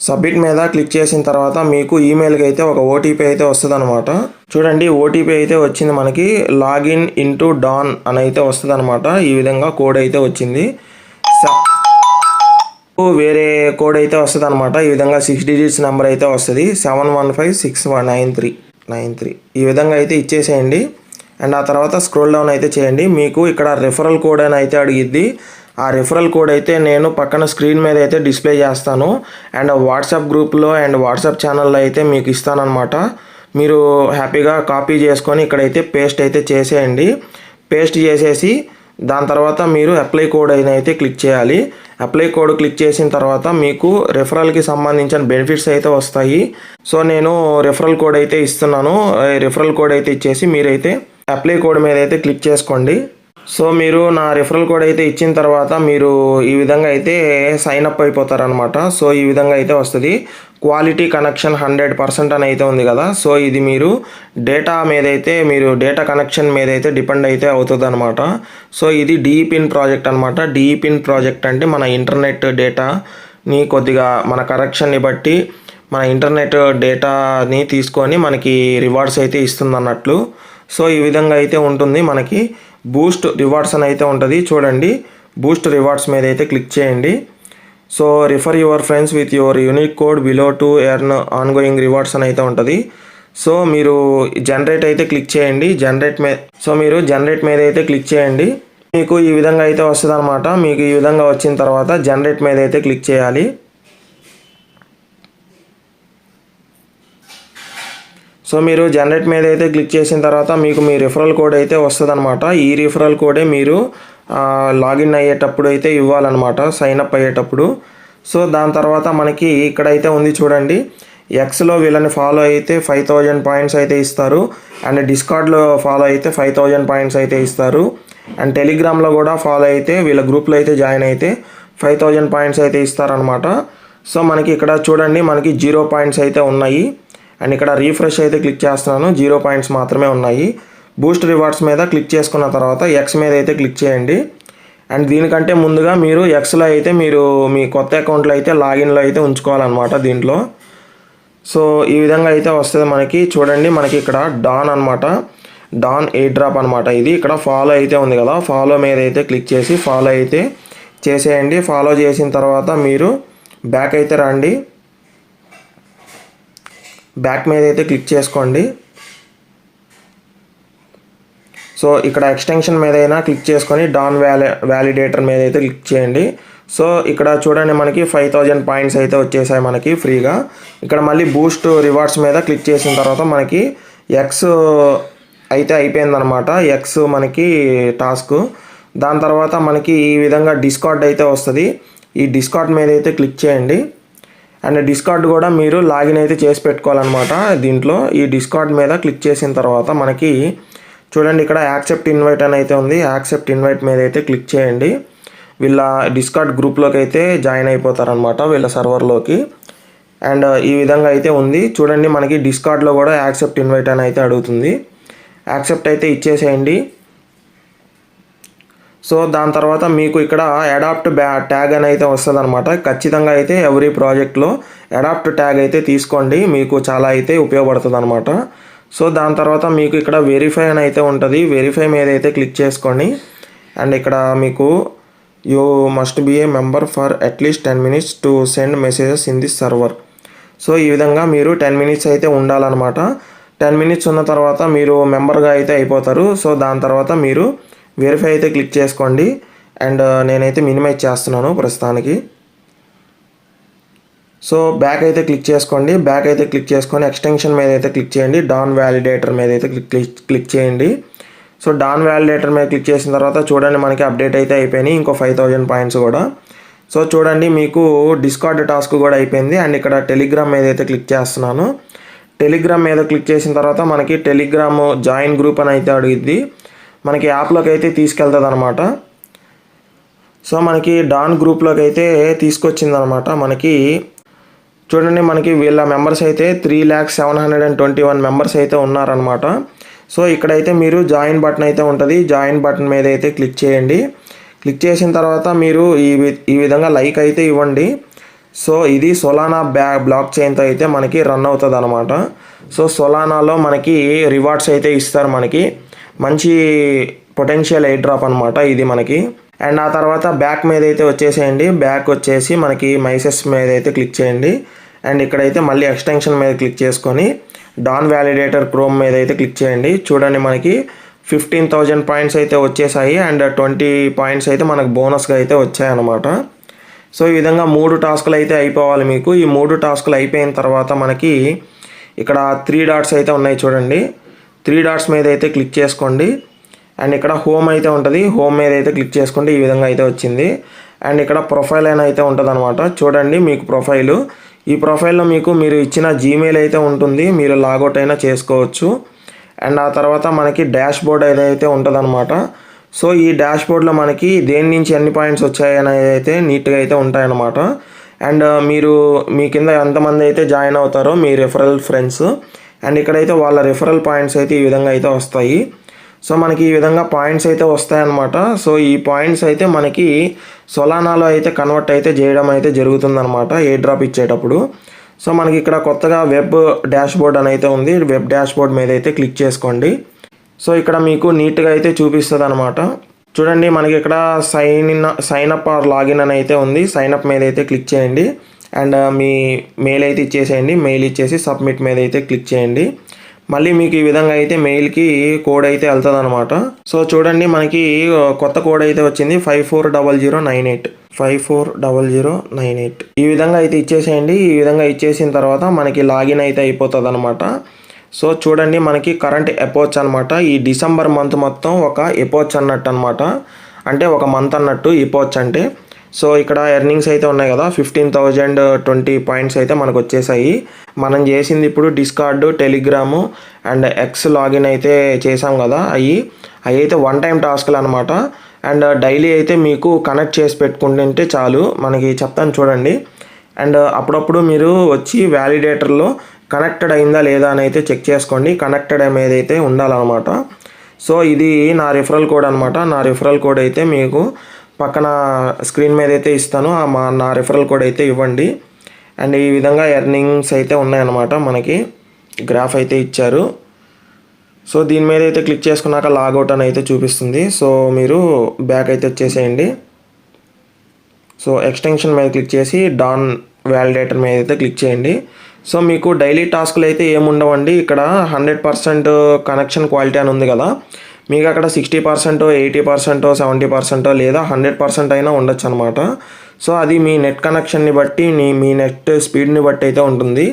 సబ్మిట్ మీద క్లిక్ చేసిన తర్వాత మీకు ఈమెయిల్కి అయితే ఒక ఓటీపీ అయితే వస్తుంది అనమాట. చూడండి, ఓటీపీ అయితే వచ్చింది మనకి. లాగిన్ ఇంటూ డాన్ అని అయితే వస్తుంది అనమాట. ఈ విధంగా కోడ్ అయితే వచ్చింది. వేరే కోడ్ అయితే వస్తుంది అనమాట. ఈ విధంగా 6 digits నెంబర్ అయితే వస్తుంది, 715619393. ఈ విధంగా అయితే ఇచ్చేసేయండి. అండ్ ఆ తర్వాత స్క్రోల్ డౌన్ అయితే చేయండి. మీకు ఇక్కడ రిఫరల్ కోడ్ అని అయితే అడిగిద్ది. ఆ రిఫరల్ కోడ్ అయితే నేను పక్కన స్క్రీన్ మీద అయితే డిస్ప్లే చేస్తాను. అండ్ వాట్సాప్ గ్రూప్లో అండ్ వాట్సాప్ ఛానల్లో అయితే మీకు ఇస్తానన్నమాట. మీరు హ్యాపీగా కాపీ చేసుకొని ఇక్కడైతే పేస్ట్ అయితే చేసేయండి. పేస్ట్ చేసేసి దాని తర్వాత మీరు అప్లై కోడ్ అయితే క్లిక్ చేయాలి. అప్లై కోడ్ క్లిక్ చేసిన తర్వాత మీకు రిఫరల్కి సంబంధించిన బెనిఫిట్స్ అయితే వస్తాయి. సో నేను రిఫరల్ కోడ్ అయితే ఇస్తున్నాను. రిఫరల్ కోడ్ అయితే ఇచ్చేసి మీరైతే అప్లై కోడ్ మీద అయితే క్లిక్ చేసుకోండి. సో మీరు నా రిఫరల్ కోడ్ అయితే ఇచ్చిన తర్వాత మీరు ఈ విధంగా అయితే సైన్ అప్ అయిపోతారనమాట. సో ఈ విధంగా అయితే వస్తుంది. క్వాలిటీ కనెక్షన్ 100% అని అయితే ఉంది కదా. సో ఇది మీరు డేటా మీద అయితే మీరు డేటా కనెక్షన్ మీద అయితే డిపెండ్ అయితే అవుతుంది అనమాట. సో ఇది డీపిన్ ప్రాజెక్ట్ అనమాట. డీపిన్ ప్రాజెక్ట్ అంటే మన ఇంటర్నెట్ డేటాని కొద్దిగా మన కరెక్షన్ని బట్టి మన ఇంటర్నెట్ డేటాని తీసుకొని మనకి రివార్డ్స్ అయితే ఇస్తుంది అన్నట్లు. సో ఈ విధంగా అయితే ఉంటుంది. మనకి బూస్ట్ రివార్డ్స్ అని అయితే ఉంటుంది. చూడండి, బూస్ట్ రివార్డ్స్ మీద అయితే క్లిక్ చేయండి. So refer your friends with your unique code below to earn ongoing rewards అని అయితే ఉంటుంది. సో మీరు జనరేట్ అయితే క్లిక్ చేయండి. మీరు జనరేట్ మీద అయితే క్లిక్ చేయండి. మీకు ఈ విధంగా అయితే వస్తుంది అనమాట. మీకు ఈ విధంగా వచ్చిన తర్వాత జనరేట్ మీద అయితే క్లిక్ చేయాలి. సో మీరు జనరేట్ మీద అయితే క్లిక్ చేసిన తర్వాత మీకు మీ రిఫరల్ కోడ్ అయితే వస్తుంది అనమాట. ఈ రిఫరల్ కోడే మీరు లాగిన్ అయ్యేటప్పుడు అయితే ఇవ్వాలన్నమాట, సైన్ అప్ అయ్యేటప్పుడు. సో దాని తర్వాత మనకి ఇక్కడైతే ఉంది చూడండి, ఎక్స్లో వీళ్ళని ఫాలో అయితే 5000 పాయింట్స్ అయితే ఇస్తారు. అండ్ డిస్కార్డ్లో ఫాలో అయితే 5000 పాయింట్స్ అయితే ఇస్తారు. అండ్ టెలిగ్రామ్లో కూడా ఫాలో అయితే వీళ్ళ గ్రూప్లో అయితే జాయిన్ అయితే 5000 పాయింట్స్ అయితే ఇస్తారనమాట. సో మనకి ఇక్కడ చూడండి, మనకి 0 పాయింట్స్ అయితే ఉన్నాయి. అండ్ ఇక్కడ రీఫ్రెష్ అయితే క్లిక్ చేస్తున్నాను, 0 పాయింట్స్ మాత్రమే ఉన్నాయి. బూస్ట్ రివార్డ్స్ మీద క్లిక్ చేసుకున్న తర్వాత ఎక్స్ మీద అయితే క్లిక్ చేయండి. అండ్ దీనికంటే ముందుగా మీరు ఎక్స్లో అయితే మీరు మీ కొత్త అకౌంట్లో అయితే లాగిన్లో అయితే ఉంచుకోవాలన్నమాట దీంట్లో. సో ఈ విధంగా అయితే వస్తుంది మనకి. చూడండి, మనకి ఇక్కడ డాన్ అనమాట, డాన్ ఎయిర్ డ్రాప్ అనమాట ఇది. ఇక్కడ ఫాలో అయితే ఉంది కదా, ఫాలో మీద అయితే క్లిక్ చేసి ఫాలో అయితే చేసేయండి. ఫాలో చేసిన తర్వాత మీరు బ్యాక్ అయితే రండి. బ్యాక్ మీద అయితే క్లిక్ చేసుకోండి. సో ఇక్కడ ఎక్స్టెన్షన్ మీద అయినా క్లిక్ చేసుకొని డాన్ వ్యాలిడేటర్ మీద అయితే క్లిక్ చేయండి. సో ఇక్కడ చూడండి మనకి 5000 పాయింట్స్ అయితే వచ్చేసాయి మనకి ఫ్రీగా. ఇక్కడ మళ్ళీ బూస్ట్ రివార్డ్స్ మీద క్లిక్ చేసిన తర్వాత మనకి ఎక్స్ అయితే అయిపోయిందనమాట. ఎక్స్ మనకి టాస్క్. దాని తర్వాత మనకి ఈ విధంగా డిస్కార్డ్ అయితే వస్తుంది. ఈ డిస్కార్డ్ మీద అయితే క్లిక్ చేయండి. అండ్ డిస్కార్డ్ కూడా మీరు లాగిన్ అయితే చేసి పెట్టుకోవాలన్నమాట. దీంట్లో ఈ డిస్కార్డ్ మీద క్లిక్ చేసిన తర్వాత మనకి చూడండి ఇక్కడ యాక్సెప్ట్ ఇన్వైట్ అని అయితే ఉంది. యాక్సెప్ట్ ఇన్వైట్ మీద అయితే క్లిక్ చేయండి. వీళ్ళ డిస్కార్డ్ గ్రూప్లోకి అయితే జాయిన్ అయిపోతారనమాట, వీళ్ళ సర్వర్లోకి. అండ్ ఈ విధంగా అయితే ఉంది చూడండి. మనకి డిస్కార్డ్లో కూడా యాక్సెప్ట్ ఇన్వైట్ అని అయితే అడుగుతుంది. యాక్సెప్ట్ అయితే ఇచ్చేసేయండి. సో దాని తర్వాత మీకు ఇక్కడ అడాప్ట్ ట్యాగ్ అని అయితే వస్తుంది అనమాట. ఖచ్చితంగా అయితే ఎవ్రీ ప్రాజెక్ట్లో అడాప్ట్ ట్యాగ్ అయితే తీసుకోండి, మీకు చాలా అయితే ఉపయోగపడుతుంది అనమాట. సో దాని తర్వాత మీకు ఇక్కడ వెరిఫై అని అయితే ఉంటుంది. వెరిఫై మీద అయితే క్లిక్ చేసుకోండి. అండ్ ఇక్కడ మీకు you must be a member for at least 10 minutes to send messages in this server. So ఈ విధంగా మీరు 10 minutes అయితే ఉండాలన్నమాట. 10 minutes ఉన్న తర్వాత మీరు మెంబర్గా అయితే అయిపోతారు. సో దాని తర్వాత మీరు వెరిఫై అయితే క్లిక్ చేసుకోండి. అండ్ నేనైతే మినిమైజ్ చేస్తున్నాను ప్రస్తుతానికి. సో బ్యాక్ అయితే క్లిక్ చేసుకోండి. బ్యాక్ అయితే క్లిక్ చేసుకొని ఎక్స్టెన్షన్ మీద అయితే క్లిక్ చేయండి. డాన్ వ్యాలిడేటర్ మీద అయితే క్లిక్ చేయండి. సో డాన్ వ్యాలిడేటర్ మీద క్లిక్ చేసిన తర్వాత చూడండి మనకి అప్డేట్ అయితే అయిపోయినాయి. ఇంకో 5000 పాయింట్స్ కూడా. సో చూడండి మీకు డిస్కార్డ్ టాస్క్ కూడా అయిపోయింది. అండ్ ఇక్కడ టెలిగ్రామ్ మీద అయితే క్లిక్ చేస్తున్నాను. టెలిగ్రామ్ మీద క్లిక్ చేసిన తర్వాత మనకి టెలిగ్రామ్ జాయిన్ గ్రూప్ అని అయితే అడుగుద్ది. మనకి యాప్లోకి అయితే తీసుకెళ్తుంది అనమాట. సో మనకి డాన్ గ్రూప్లోకి అయితే తీసుకొచ్చిందనమాట. మనకి చూడండి మనకి వీళ్ళ మెంబర్స్ అయితే 3,721 మెంబర్స్ అయితే ఉన్నారనమాట. సో ఇక్కడైతే మీరు జాయిన్ బటన్ అయితే ఉంటుంది. జాయిన్ బటన్ మీద అయితే క్లిక్ చేయండి. క్లిక్ చేసిన తర్వాత మీరు ఈ విధంగా లైక్ అయితే ఇవ్వండి. సో ఇది సొలానా బ్లాక్ చైన్తో అయితే మనకి రన్ అవుతుంది అనమాట. సో సొలానాలో మనకి రివార్డ్స్ అయితే ఇస్తారు, మనకి మంచి పొటెన్షియల్ ఎయిర్ డ్రాప్ అనమాట ఇది మనకి. అండ్ ఆ తర్వాత బ్యాక్ మీద అయితే వచ్చేసేయండి. బ్యాక్ వచ్చేసి మనకి మైసెస్ మీద అయితే క్లిక్ చేయండి. అండ్ ఇక్కడైతే మళ్ళీ ఎక్స్టెన్షన్ మీద క్లిక్ చేసుకొని డాన్ వ్యాలిడేటర్ క్రోమ్ మీద అయితే క్లిక్ చేయండి. చూడండి మనకి 15,000 పాయింట్స్ అయితే వచ్చేసాయి. అండ్ 20 పాయింట్స్ అయితే మనకు బోనస్గా అయితే వచ్చాయన్నమాట. సో ఈ విధంగా 3 టాస్కులు అయితే అయిపోవాలి మీకు. ఈ 3 టాస్కులు అయిపోయిన తర్వాత మనకి ఇక్కడ 3 డాట్స్ అయితే ఉన్నాయి చూడండి. 3 డాట్స్ మీద అయితే క్లిక్ చేసుకోండి. అండ్ ఇక్కడ హోమ్ అయితే ఉంటుంది. హోమ్ మీద అయితే క్లిక్ చేసుకుంటే ఈ విధంగా అయితే వచ్చింది. అండ్ ఇక్కడ ప్రొఫైల్ అని అయితే ఉంటుంది అనమాట. చూడండి మీకు ప్రొఫైలు. ఈ ప్రొఫైల్లో మీరు ఇచ్చిన జీమెయిల్ అయితే ఉంటుంది, మీరు లాగౌట్ అయినా చేసుకోవచ్చు. అండ్ ఆ తర్వాత మనకి డాష్ బోర్డ్ ఏదైతే ఉంటుంది అనమాట. సో ఈ డాష్ బోర్డ్లో మనకి దేని నుంచి ఎన్ని పాయింట్స్ వచ్చాయనేది అయితే నీట్గా అయితే ఉంటాయన్నమాట. అండ్ మీ కింద ఎంతమంది అయితే జాయిన్ అవుతారో మీ రెఫరల్ ఫ్రెండ్స్, అండ్ ఇక్కడైతే వాళ్ళ రెఫరల్ పాయింట్స్ అయితే ఈ విధంగా అయితే వస్తాయి. సో మనకి ఈ విధంగా పాయింట్స్ అయితే వస్తాయన్నమాట. సో ఈ పాయింట్స్ అయితే మనకి సొలానాలో అయితే కన్వర్ట్ అయితే చేయడం అయితే జరుగుతుందన్నమాట ఎయిర్ డ్రాప్ ఇచ్చేటప్పుడు. సో మనకి ఇక్కడ కొత్తగా వెబ్ డాష్ బోర్డ్ అని అయితే ఉంది. వెబ్ డాష్ బోర్డ్ మీద అయితే క్లిక్ చేసుకోండి. సో ఇక్కడ మీకు నీట్గా అయితే చూపిస్తుంది అనమాట. చూడండి మనకి ఇక్కడ సైన్ అప్ ఆర్ లాగిన్ అని అయితే ఉంది. సైన్ అప్ మీద అయితే క్లిక్ చేయండి. అండ్ మీ మెయిల్ అయితే ఇచ్చేసేయండి. మెయిల్ ఇచ్చేసి సబ్మిట్ మీద అయితే క్లిక్ చేయండి. మళ్ళీ మీకు ఈ విధంగా అయితే మెయిల్కి కోడ్ అయితే వెళ్తుంది అనమాట. సో చూడండి మనకి కొత్త కోడ్ అయితే వచ్చింది 540098. 540098 ఈ విధంగా అయితే ఇచ్చేసేయండి. ఈ విధంగా ఇచ్చేసిన తర్వాత మనకి లాగిన్ అయితే అయిపోతుంది అనమాట. సో చూడండి మనకి కరెంట్ ఎపోచ్ అనమాట. ఈ డిసెంబర్ మంత్ మొత్తం ఒక ఎపోచ్ అన్నట్టు అనమాట. అంటే ఒక మంత్ అన్నట్టు ఎపోచ్ అంటే. సో ఇక్కడ ఎర్నింగ్స్ అయితే ఉన్నాయి కదా, 15,020 పాయింట్స్ అయితే మనకు వచ్చేసాయి. మనం చేసింది ఇప్పుడు డిస్కార్డు, టెలిగ్రాము అండ్ ఎక్స్ లాగిన్ అయితే చేసాం కదా, అవి అయితే 1 time టాస్క్లు అనమాట. అండ్ డైలీ అయితే మీకు కనెక్ట్ చేసి పెట్టుకుంటుంటే చాలు. మనకి చెప్తాను చూడండి. అండ్ అప్పుడప్పుడు మీరు వచ్చి వ్యాలిడేటర్లో కనెక్టెడ్ అయిందా లేదా అని అయితే చెక్ చేసుకోండి. కనెక్టెడ్ అనేది అయితే ఉండాలన్నమాట. సో ఇది నా రిఫరల్ కోడ్ అనమాట. నా రిఫరల్ కోడ్ అయితే మీకు పక్కన స్క్రీన్ మీద అయితే ఇస్తాను. నా రిఫరల్ కోడ్ అయితే ఇవ్వండి. అండ్ ఈ విధంగా ఎర్నింగ్స్ అయితే ఉన్నాయన్నమాట. మనకి గ్రాఫ్ అయితే ఇచ్చారు. సో దీని మీద అయితే క్లిక్ చేసుకున్నాక లాగౌట్ అని అయితే చూపిస్తుంది. సో మీరు బ్యాక్ అయితే వచ్చేసేయండి. సో ఎక్స్టెన్షన్ మీద క్లిక్ చేసి డాన్ వ్యాలిడేటర్ మీద అయితే క్లిక్ చేయండి. సో మీకు డైలీ టాస్క్లు అయితే ఏముండవండి. ఇక్కడ 100% కనెక్షన్ క్వాలిటీ అని ఉంది కదా, మీకు అక్కడ 60%, 80%, 70% లేదా 100% అయినా ఉండొచ్చు అనమాట. సో అది మీ నెట్ కనెక్షన్ని బట్టి మీ నెట్ స్పీడ్ని బట్టి అయితే ఉంటుంది.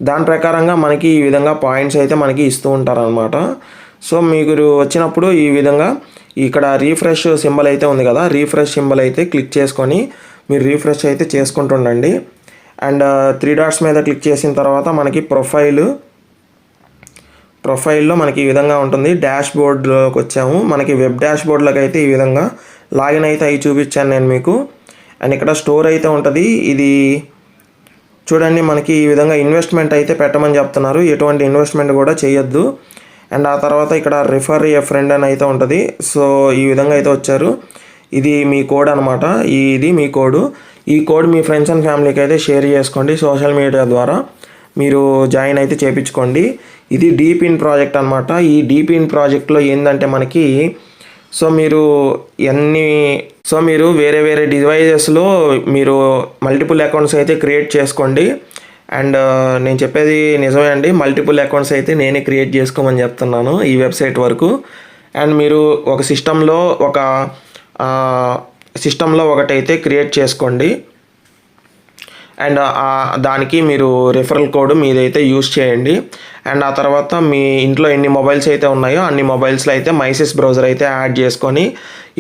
దాని ప్రకారంగా మనకి ఈ విధంగా పాయింట్స్ అయితే మనకి ఇస్తూ ఉంటారనమాట. సో మీరు వచ్చినప్పుడు ఈ విధంగా ఇక్కడ రీఫ్రెష్ సింబల్ అయితే ఉంది కదా, రీఫ్రెష్ సింబల్ అయితే క్లిక్ చేసుకొని మీరు రీఫ్రెష్ అయితే చేసుకుంటుండండి. అండ్ 3 డాట్స్ మీద క్లిక్ చేసిన తర్వాత మనకి ప్రొఫైల్లో మనకి ఈ విధంగా ఉంటుంది. డాష్ బోర్డ్లోకి వచ్చాము. మనకి వెబ్ డాష్ బోర్డ్లోకి అయితే ఈ విధంగా లాగిన్ అయితే అవి చూపించాను నేను మీకు. అండ్ ఇక్కడ స్టోర్ అయితే ఉంటుంది. ఇది చూడండి, మనకి ఈ విధంగా ఇన్వెస్ట్మెంట్ అయితే పెట్టమని చెప్తున్నారు. ఎటువంటి ఇన్వెస్ట్మెంట్ కూడా చేయొద్దు. అండ్ ఆ తర్వాత ఇక్కడ రిఫర్ ఏ ఫ్రెండ్ అని అయితే ఉంటుంది. సో ఈ విధంగా అయితే వచ్చారు. ఇది మీ కోడ్ అనమాట. ఇది మీ కోడ్. ఈ కోడ్ మీ ఫ్రెండ్స్ అండ్ ఫ్యామిలీకి అయితే షేర్ చేసుకోండి. సోషల్ మీడియా ద్వారా మీరు జాయిన్ అయితే చేయించుకోండి. ఇది డీపిన్ ప్రాజెక్ట్ అనమాట. ఈ డీపిన్ ప్రాజెక్ట్లో ఏంటంటే మనకి మీరు వేరే వేరే డివైజెస్లో మీరు మల్టిపుల్ అకౌంట్స్ అయితే క్రియేట్ చేసుకోండి. అండ్ నేను చెప్పేది నిజమే అండి, మల్టిపుల్ అకౌంట్స్ అయితే నేనే క్రియేట్ చేసుకోమని చెప్తున్నాను ఈ వెబ్సైట్ వరకు. అండ్ మీరు ఒక సిస్టంలో ఒకటైతే క్రియేట్ చేసుకోండి. అండ్ దానికి మీరు రిఫరల్ కోడ్ మీదైతే యూజ్ చేయండి. అండ్ ఆ తర్వాత మీ ఇంట్లో ఎన్ని మొబైల్స్ అయితే ఉన్నాయో అన్ని మొబైల్స్లో అయితే మైసిస్ బ్రౌజర్ అయితే యాడ్ చేసుకొని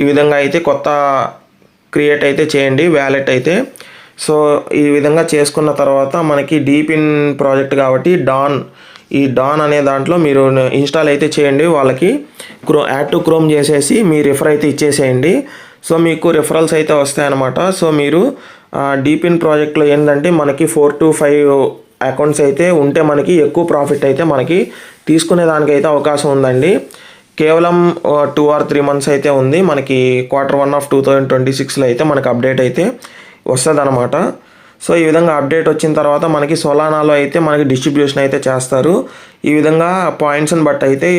ఈ విధంగా అయితే కొత్త క్రియేట్ అయితే చేయండి వ్యాలెట్ అయితే. సో ఈ విధంగా చేసుకున్న తర్వాత మనకి డీపిన్ ప్రాజెక్ట్ కాబట్టి ఈ డాన్ అనే దాంట్లో మీరు ఇన్స్టాల్ అయితే చేయండి. వాళ్ళకి యాడ్ టు క్రోమ్ చేసేసి మీ రిఫర్ అయితే ఇచ్చేసేయండి. సో మీకు రిఫరల్స్ అయితే వస్తాయన్నమాట. సో మీరు డీపిన్ ప్రాజెక్ట్లో ఏంటంటే మనకి 4 to 5 అకౌంట్స్ అయితే ఉంటే మనకి ఎక్కువ ప్రాఫిట్ అయితే మనకి తీసుకునే దానికైతే అవకాశం ఉందండి. కేవలం 2 or 3 months అయితే ఉంది. మనకి Q1 of 2026లో అయితే మనకి అప్డేట్ అయితే వస్తుంది అనమాట. సో ఈ విధంగా అప్డేట్ వచ్చిన తర్వాత మనకి సొలానాలో అయితే మనకి డిస్ట్రిబ్యూషన్ అయితే చేస్తారు. ఈ విధంగా పాయింట్స్ని బట్టి అయితే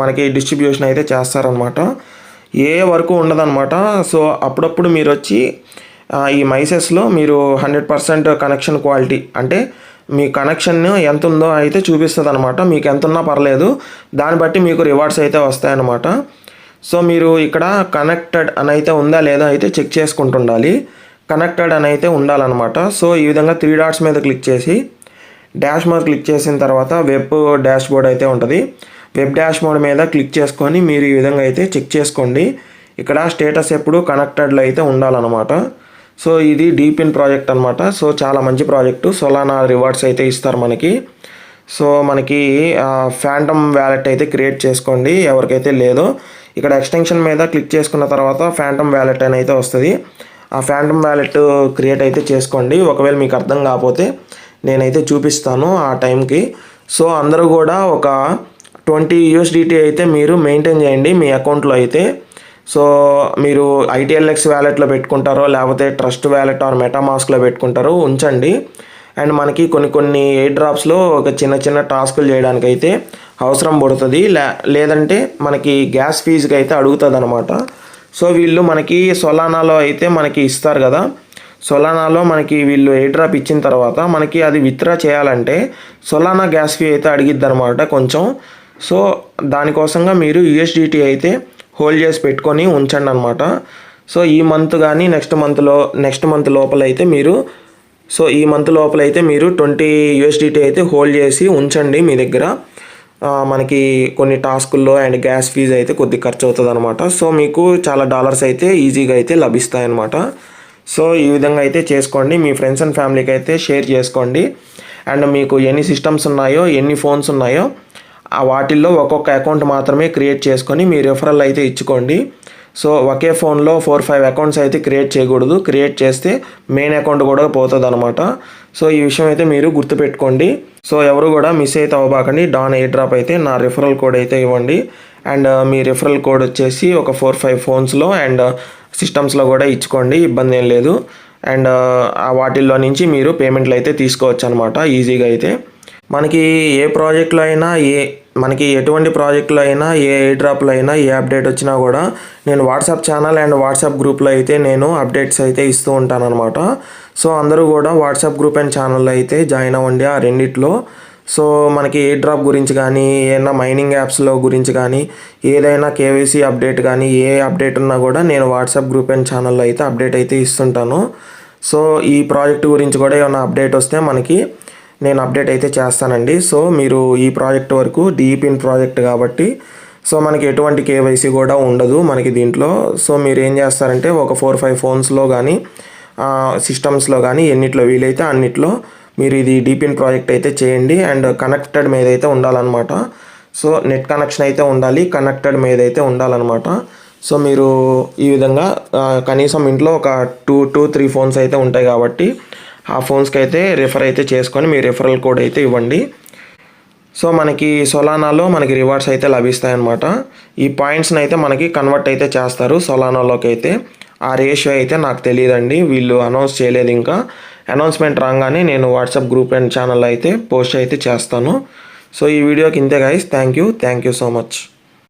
మనకి డిస్ట్రిబ్యూషన్ అయితే చేస్తారనమాట. ఏ వరకు ఉండదన్నమాట. సో అప్పుడప్పుడు మీరు వచ్చి ఈ మైసెస్లో మీరు 100% కనెక్షన్ క్వాలిటీ అంటే మీ కనెక్షన్ ఎంత ఉందో అయితే చూపిస్తుంది అనమాట. మీకు ఎంత ఉన్నా పర్లేదు, దాన్ని బట్టి మీకు రివార్డ్స్ అయితే వస్తాయన్నమాట. సో మీరు ఇక్కడ కనెక్టెడ్ అని అయితే ఉందా లేదా అయితే చెక్ చేసుకుంటుండాలి. కనెక్టెడ్ అని అయితే ఉండాలన్నమాట. సో ఈ విధంగా 3 డాట్స్ మీద క్లిక్ చేసి డాష్ మోడ్ క్లిక్ చేసిన తర్వాత వెబ్ డాష్ బోర్డ్ అయితే ఉంటుంది. వెబ్ డాష్ బోర్డ్ మీద క్లిక్ చేసుకొని మీరు ఈ విధంగా అయితే చెక్ చేసుకోండి. ఇక్కడ స్టేటస్ ఎప్పుడు కనెక్టెడ్లో అయితే ఉండాలన్నమాట. సో ఇది డీపిన్ ప్రాజెక్ట్ అనమాట. సో చాలా మంచి ప్రాజెక్టు. సొలానా రివార్డ్స్ అయితే ఇస్తారు మనకి. సో మనకి ఫ్యాంటమ్ వ్యాలెట్ అయితే క్రియేట్ చేసుకోండి ఎవరికైతే లేదో. ఇక్కడ ఎక్స్టెన్షన్ మీద క్లిక్ చేసుకున్న తర్వాత ఫ్యాంటమ్ వ్యాలెట్ అని అయితే వస్తుంది. ఆ ఫ్యాంటమ్ వ్యాలెట్ క్రియేట్ అయితే చేసుకోండి. ఒకవేళ మీకు అర్థం కాకపోతే నేనైతే చూపిస్తాను ఆ టైంకి. సో అందరూ కూడా ఒక 20 USDT అయితే మీరు మెయింటైన్ చేయండి మీ అకౌంట్లో అయితే. సో మీరు ITLX వ్యాలెట్లో పెట్టుకుంటారో లేకపోతే ట్రస్ట్ వ్యాలెట్ ఆర్ మెటామాస్క్లో పెట్టుకుంటారో ఉంచండి. అండ్ మనకి కొన్ని ఎయిర్ డ్రాప్స్లో ఒక చిన్న టాస్కులు చేయడానికి అయితే అవసరం పడుతుంది. లేదంటే మనకి గ్యాస్ ఫీజుకి అయితే అడుగుతుంది అనమాట. సో వీళ్ళు మనకి సొలానాలో అయితే మనకి ఇస్తారు కదా, సొలానాలో మనకి వీళ్ళు ఎయిర్ డ్రాప్ ఇచ్చిన తర్వాత మనకి అది విత్డ్రా చేయాలంటే సొలానా గ్యాస్ ఫీ అయితే అడిగిద్ది అనమాట కొంచెం. సో దానికోసంగా మీరు USDT అయితే హోల్డ్ చేసి పెట్టుకొని ఉంచండి అనమాట. సో ఈ మంత్ కానీ నెక్స్ట్ మంత్ లోపల అయితే మీరు ఈ మంత్ లోపల అయితే మీరు 20 USDT అయితే హోల్డ్ చేసి ఉంచండి మీ దగ్గర. మనకి కొన్ని టాస్కుల్లో అండ్ గ్యాస్ ఫీజు అయితే కొద్ది ఖర్చు అవుతుంది అనమాట. సో మీకు చాలా డాలర్స్ అయితే ఈజీగా అయితే లభిస్తాయి అనమాట. సో ఈ విధంగా అయితే చేసుకోండి. మీ ఫ్రెండ్స్ అండ్ ఫ్యామిలీకి అయితే షేర్ చేసుకోండి. అండ్ మీకు ఎన్ని సిస్టమ్స్ ఉన్నాయో ఎన్ని ఫోన్స్ ఉన్నాయో ఆ వాటిల్లో ఒక్కొక్క అకౌంట్ మాత్రమే క్రియేట్ చేసుకొని మీ రిఫరల్ అయితే ఇచ్చుకోండి. సో ఒకే ఫోన్లో 4-5 అకౌంట్స్ అయితే క్రియేట్ చేయకూడదు. క్రియేట్ చేస్తే మెయిన్ అకౌంట్ కూడా పోతుంది అనమాట. సో ఈ విషయం అయితే మీరు గుర్తుపెట్టుకోండి. సో ఎవరు కూడా మిస్ అయితే అవ్వబాకండి. డాన్ ఎయిర్ డ్రాప్ అయితే నా రిఫరల్ కోడ్ అయితే ఇవ్వండి. అండ్ మీ రిఫరల్ కోడ్ వచ్చేసి ఒక 4-5 ఫోన్స్లో అండ్ సిస్టమ్స్లో కూడా ఇచ్చుకోండి, ఇబ్బంది ఏం లేదు. అండ్ వాటిల్లో నుంచి మీరు పేమెంట్లు అయితే తీసుకోవచ్చు అనమాట ఈజీగా అయితే. మనకి ఏ ప్రాజెక్ట్లో అయినా మనకి ఎటువంటి ప్రాజెక్టులో అయినా ఏ డ్రాప్లో అయినా ఏ అప్డేట్ వచ్చినా కూడా నేను వాట్సాప్ ఛానల్ అండ్ వాట్సాప్ గ్రూప్లో అయితే నేను అప్డేట్స్ అయితే ఇస్తూ ఉంటాను అనమాట. సో అందరూ కూడా వాట్సాప్ గ్రూప్ అండ్ ఛానల్లో అయితే జాయిన్ అవ్వండి ఆ రెండిట్లో. సో మనకి ఏ డ్రాప్ గురించి కానీ ఏదైనా మైనింగ్ యాప్స్లో గురించి కానీ ఏదైనా కేవైసీ అప్డేట్ కానీ ఏ అప్డేట్ ఉన్నా కూడా నేను వాట్సాప్ గ్రూప్ అండ్ ఛానల్లో అయితే అప్డేట్ అయితే ఇస్తుంటాను. సో ఈ ప్రాజెక్ట్ గురించి కూడా ఏమైనా అప్డేట్ వస్తే మనకి నేను అప్డేట్ అయితే చేస్తానండి. సో మీరు ఈ ప్రాజెక్ట్ వరకు డీపిన్ ప్రాజెక్ట్ కాబట్టి సో మనకి ఎటువంటి కేవైసీ కూడా ఉండదు మనకి దీంట్లో. సో మీరు ఏం చేస్తారంటే ఒక 4-5 ఫోన్స్లో కానీ సిస్టమ్స్లో కానీ ఎన్నిట్లో వీలైతే అన్నిట్లో మీరు ఇది డీపిన్ ప్రాజెక్ట్ అయితే చేయండి. అండ్ కనెక్టెడ్ మీద అయితే ఉండాలన్నమాట. సో నెట్ కనెక్షన్ అయితే ఉండాలి, కనెక్టెడ్ మీద అయితే ఉండాలన్నమాట. సో మీరు ఈ విధంగా కనీసం ఇంట్లో ఒక 2-3 ఫోన్స్ అయితే ఉంటాయి కాబట్టి ఆ ఫోన్స్కి అయితే రిఫర్ అయితే చేసుకొని మీ రిఫరల్ కోడ్ అయితే ఇవ్వండి. సో మనకి సొలానాలో మనకి రివార్డ్స్ అయితే లభిస్తాయన్నమాట. ఈ పాయింట్స్ని అయితే మనకి కన్వర్ట్ అయితే చేస్తారు సొలానాలోకి అయితే. ఆ రేషియో అయితే నాకు తెలియదండి, వీళ్ళు అనౌన్స్ చేయలేదు ఇంకా. అనౌన్స్మెంట్ రాగానే నేను వాట్సాప్ గ్రూప్ అండ్ ఛానల్ అయితే పోస్ట్ అయితే చేస్తాను. సో ఈ వీడియోకి ఇంతే guys. Thank you so much.